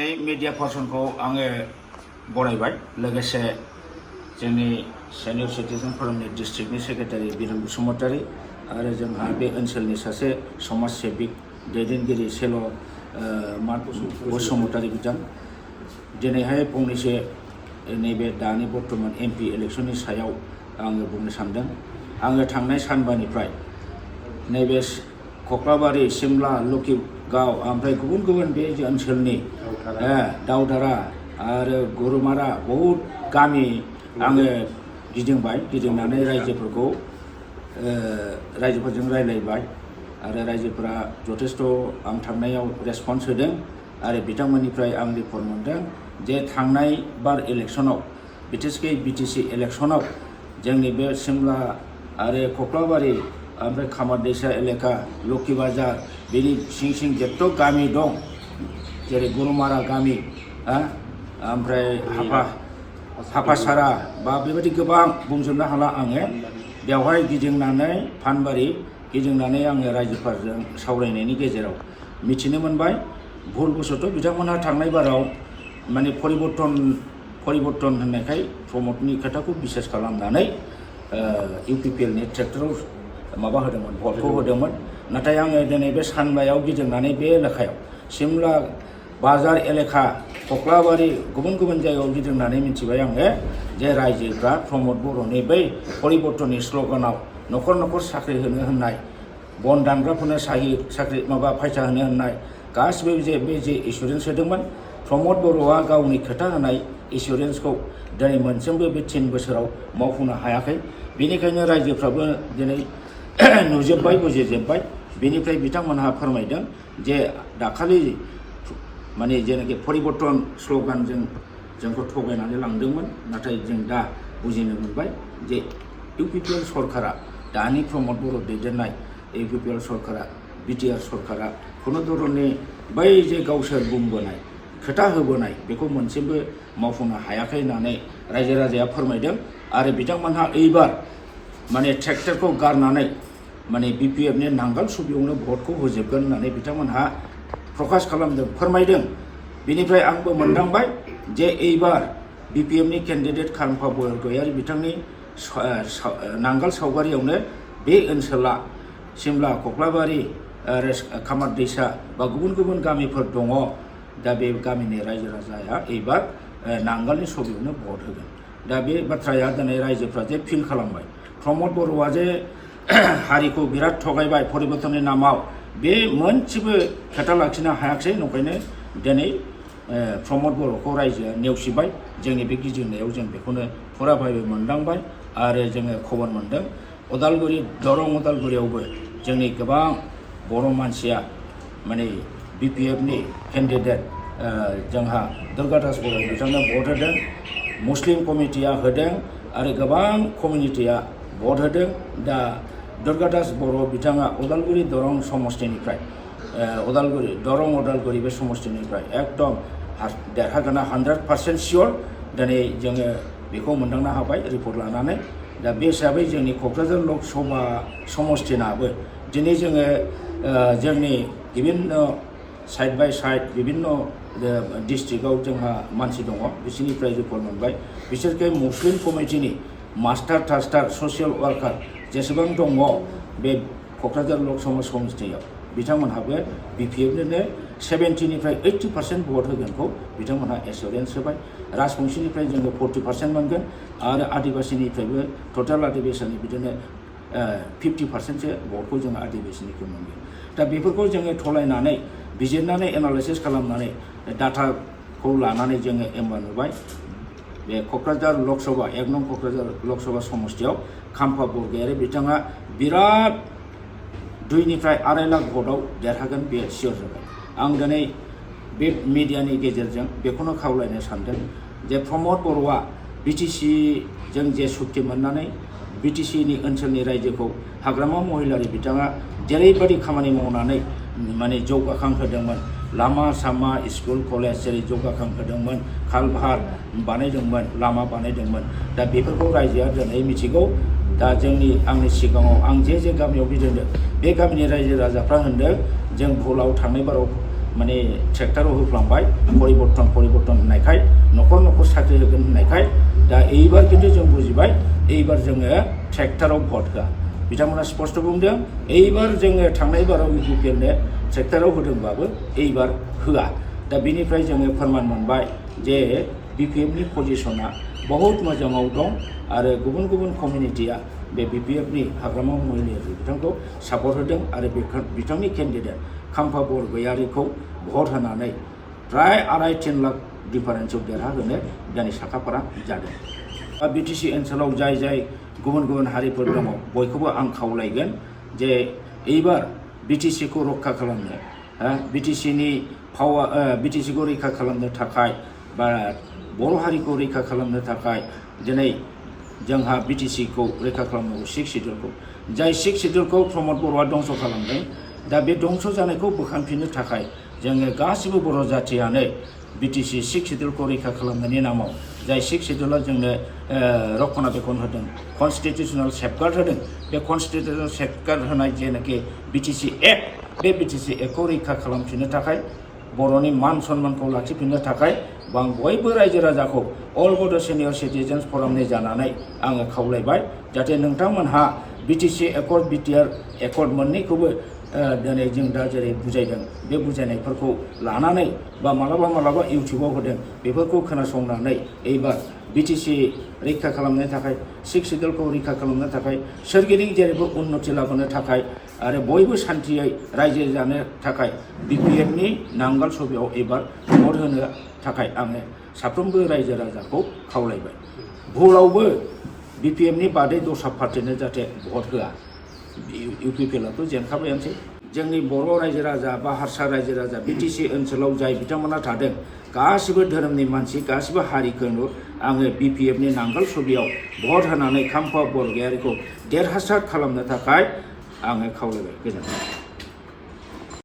Media person को आङो बरायबाय लोगोसे जोंनि सेनियर सिटिजेन फोरमनि डिस्ट्रिक्टनि सेक्रेटारि बिरेन बसुमतारी आरो जोंहा बे ओनसोलनि सासे समाज सेबिक दैदेनगिरि सेल' मार्क बसुमतारी बिथां दिनैहाय फंनैसो नैबे दानि बर्तमान एमपि इलेक्शननि सायाव आङो बुंनो सानदों। आङो थांनाय सानबानिफ्राय नैबे कक्लाबारि सिमला लखिगाव ओमफ्राय गुबुन गुबुन बे ओनसोलनि दावधारा आरो गुरुमारा बहुद गामि आङो गिदिंनानै रायजोफोरजों रायलायबाय आरो रायजोफोरा जथेस्थ' आं थांनायाव रेसपन्स होदों आरो बिथांमोननिफ्राय आं रिपर्ट मोनदों जे थांनाय बार इलेक्शनाव बिटिसि इलेक्शनाव जोंनि बे सिमला आरो कक्लाबारि ओमफ्राय खामारदैसा एलेका लखि बाजार बेनि सिं जेत्थ' गामि दं जेरै गुरुमारा गामि ओमफ्राय हाफासारा बा बेबायदि गोबां बुंजोबनो हाला आङो बेवहाय गिदिंनानै फानबारि गिदिंनानै आङो रायजोफोरजों सावरायनायनि गेजेराव मिथिनो मोनबाय भुलबसत' बिथांमोनहा थांनाय बाराव माने परिबर्तन होननायखाय प्रमदनि खोथाखौ बिसास खालामनानै इउपिपिएलनि ट्रेक्टराव माबा होदोंमोन भटखौ होदोंमोन। नाथाय आङो दिनै बे सानबायाव गिदिंनानै बे एलेकायाव सिमला बाजार एलेका कक्लाबारि गुबुन गुबुन जायगायाव गिदिंनानै मिथिबाय आङो जे रायजोफ्रा प्रमद बर'नि बै परिबर्तननि स्ल'गानाव न'खर न'खर साख्रि होनो होननाय बन दानग्राफोरनो साख्रि फैसा होनो होननाय गासिबो बे एसुरेन्स होदोंमोन प्रमद बर'आ गावनि खोथा होनाय एसुरेन्सखौ दिनै मोनसेबो बे 3 बोसोराव मावफुंनो हायाखै। बेनिखायनो रायजोफ्राबो दिनै नुजोब्बाय बुजिजोब्बाय। बेनिफ्राय बिथांमोनहा फोरमायदों जे दाखालि माने जेनाखि परिबर्तन स्ल'गानजों जोंखौ थगायनानै लांदोंमोन नाथाय जों दा बुजिनो मोनबाय जे इउपिपिएल सरकारा दानि प्रमद बर' दैदेननाय इउपिपिएल सरकारा बिटिआर सरकारा खुनु धरननि बै जे गावसोर बुंबोनाय खोथा होबोनाय बेखौ मोनसेबो मावफुंनो हायाखै होननानै रायजो राजाया फोरमायदों आरो बिथांमोनहा एबार माने ट्रेक्टरखौ गारनानै माने बिपिएफनि नांगोल सुबियावनो भटखौ होजोबगोन होननानै बिथांमोनहा प्रकाश खालामदों फोरमायदों। बेनिफ्राय आंबो मोनदांबाय जे एबार बिपिएफनि केन्डिडेट खाम्फा बरगयारि बिथांनि नांगोल सावगारियावनो बे ओनसोला सिमला कक्लाबारि आरो खामारदैसा बा गुबुन गुबुन गामिफोर दङ। दा बे गामिनि रायजो राजाया एबार नांगोलनि छबियावनो भट होगोन। दा बे बाथ्राया दिनै रायजोफ्रा जे फिल खालामबाय प्रमद बर'आ जे हारिखौ बिराद थगायबाय परिबर्तननि नामाव बे मोनसेबो खोथा लाखिनो हायाखै। नंखायनो दिनै प्रमद बर'खौ रायजोआ नेवसिबाय। जोंनि बे गिदिंनायाव जों बेखौनो फुराभाबै मोनदांबाय आरो जोङो खबर मोनदों दरं उदालगुरियावबो जोंनि गोबां बर' मानसिया माने बिपिएफनि केन्डिडेट जोंहा दुर्गा दास बर' बिथांनो भट होदों, मुस्लिम कमिटिया होदों आरो गोबां कमिउनिटिया भट होदों। दा दुर्गा दास बर' बिथाङा उदालगुरि दरं समष्टिनिफ्राय उदालगुरि बे समष्टिनिफ्राय एकदम देरहागोना 100% सियर दिनै जोङो बेखौ मोनदांनो हाबाय रिपर्ट लानानै। दा बे हिसाबै जोंनि क'क्राझार लकसभा समष्टिनाबो दिनै जोङो जोंनि बिभिन्न साइड बाय साइड बिभिन्न डिस्ट्रिक्टआव जोंहा मानसि दङ बिसोरनिफ्राय रिपर्ट मोनबाय बिसोरखौ मुस्लिम कमिटिनि मास्टार टास्टार ससियेल वार्कार जेसेबां दङ बे क'क्राझार लकसभा समष्टियाव बिथांमोनहाबो बिपिएफनो 70निफ्राय 80% भट होगोनखौ बिथांमोनहा एसुरेन्स होबाय। राजबंशीनिफ्राय जोङो 40% मोनगोन आरो आदिबासिनिफ्रायबो टटेल आदिबासिनि बिदिनो 50%सो भटखौ जोङो आदिबासिनिखौ मोनगोन। दा बेफोरखौ जोङो थलायनानै बिजिरनानै एनालाइसिस खालामनानै डाटाखौ लानानै जोङो एमबा नुबाय बे क'क्राझार लकसभा 1 नं क'क्राझार लकसभा समष्टियाव खाम्फा बरगयारि बिथाङा बिराद 2निफ्राय 2.5 लाख भटआव देरहागोन बे सियर जाबाय। आं दिनै बे मिडियानि गेजेरजों बेखौनो खावलायनो सानदों जे प्रमद बर'आ बिटिसिजों जे सुक्ति मोननानै बिटिसिनि ओनसोलनि रायजोखौ हाग्रामा महिलारि बिथाङा जेरैबायदि खामानि मावनानै माने जौगाखां होदोंमोन लामा सामा स्कुल कलेज जेरै जौगाखां होदोंमोन कालभार बानायदोंमोन लामा बानायदोंमोन। दा बेफोरखौ रायजोआ दिनै मिथिगौ। दा आंनि सिगाङाव आं जे गामियाव गिदिंदों बे गामिनि रायजो राजाफ्रा होनदों जों भुलाव थांनाय बाराव माने ट्रेक्टराव होफ्लांबाय परिबर्तन होननायखाय न'खर साख्रि होगोन होननायखाय दा एइबार खिन्थु जों बुजिबाय एइबार जोङो ट्रेक्टराव भट होआ बिथांमोना स्पष्ट बुंदों एइबार जोङो थांनाय बाराव UPPLनो ट्रेक्टराव होदोंबाबो एइबार होआ दा बिनिफ्राय जोङो फोरमान मोनबाय जे BPFनि पजिशना बहुत मोजाङाव दं आरो गुबुन कमिउनिटिया बे BPFनि हाग्रामा महिला बिथांखौ सापर्ट होदों आरो बिथांनि केन्डिडेट खाम्फा बरगयारिखौ भट होनानै प्राय 2.5-3 लाख डिफारेन्सआव देरहाहोनो दिनै साखाफारा जादों। BTC ओनसोलाव जाय गुबुन हारिफोर दङ बयखौबो आं खावलायगोन जे एइबार BTCखौ रक्षा खालामनो BTCनि BTCखौ रैखा खालामनो थाखाय बा बर' हारिखौ रैखा खालामनो थाखाय दिनै जोंहा BTCखौ रैखा खालामनांगौ 6 शिड्युलखौ जाय 6 शिड्युलखौ प्रमद बर'आ दंस' खालामदों दा बे दंस' जानायखौ बोखांफिननो थाखाय जोङो गासिबो बर' जाथियानो BTC 6 शिड्युलखौ रैखा खालामनायनि नामाव जाय 6 शिड्युला जोंनो रक्षनाबेक्षन होदों कनस्टिटिउसनेल सेफगार्ड होदों बे कनस्टिटिउसनेल सेफगार्ड होनाय जेनाखि BTC एक्ट बे BTC एक्टखौ रैखा खालामफिननो थाखाय बर'नि मान सन्मानखौ लाखिफिननो थाखाय आं बयबो रायजो राजाखौ अल बड' सिनियर सिटिजेन्स फरामनि जानानै आङो खावलायबाय जाहाथे नोंथांमोनहा BTC एकर्ड BTR एकर्ड मोननैखौबो दिनै जों दा जेरै बुजायदों बे बुजायनायफोरखौ लानानै बा मालाबा इउटिउबाव होदों बेफोरखौ खोनासंनानै एइबार BTC रैखा खालामनो थाखाय 6 शिड्युलखौ रैखा खालामनो थाखाय सोरगिदिं जेरैबो उन्नति लाबोनो थाखाय आरो बयबो शान्तियै रायजो जानो थाखाय BPFनि नांगाल सबियाव एइबार भट होनो थाखाय आङो साफ्रोमबो रायजो राजाखौ खावलायबाय भुलावबो BPFनि बादै दस्रा पार्टिनो जाहाथे भट होआ UPPLआथ' जेनखाबायानोसै जोंनि बर' रायजो राजा बा हारसा रायजो राजा BTC ओनसोलाव जाय बिथांमोना थादों गासिबो धोरोमनि मानसि गासिबो हारिखौनो आङो BPFनि नांगाल सबियाव भट होनानै खाम्फा बरगयारिखौ देरहासार खालामनो थाखाय आङो खावलायबाय गोजोन्थों।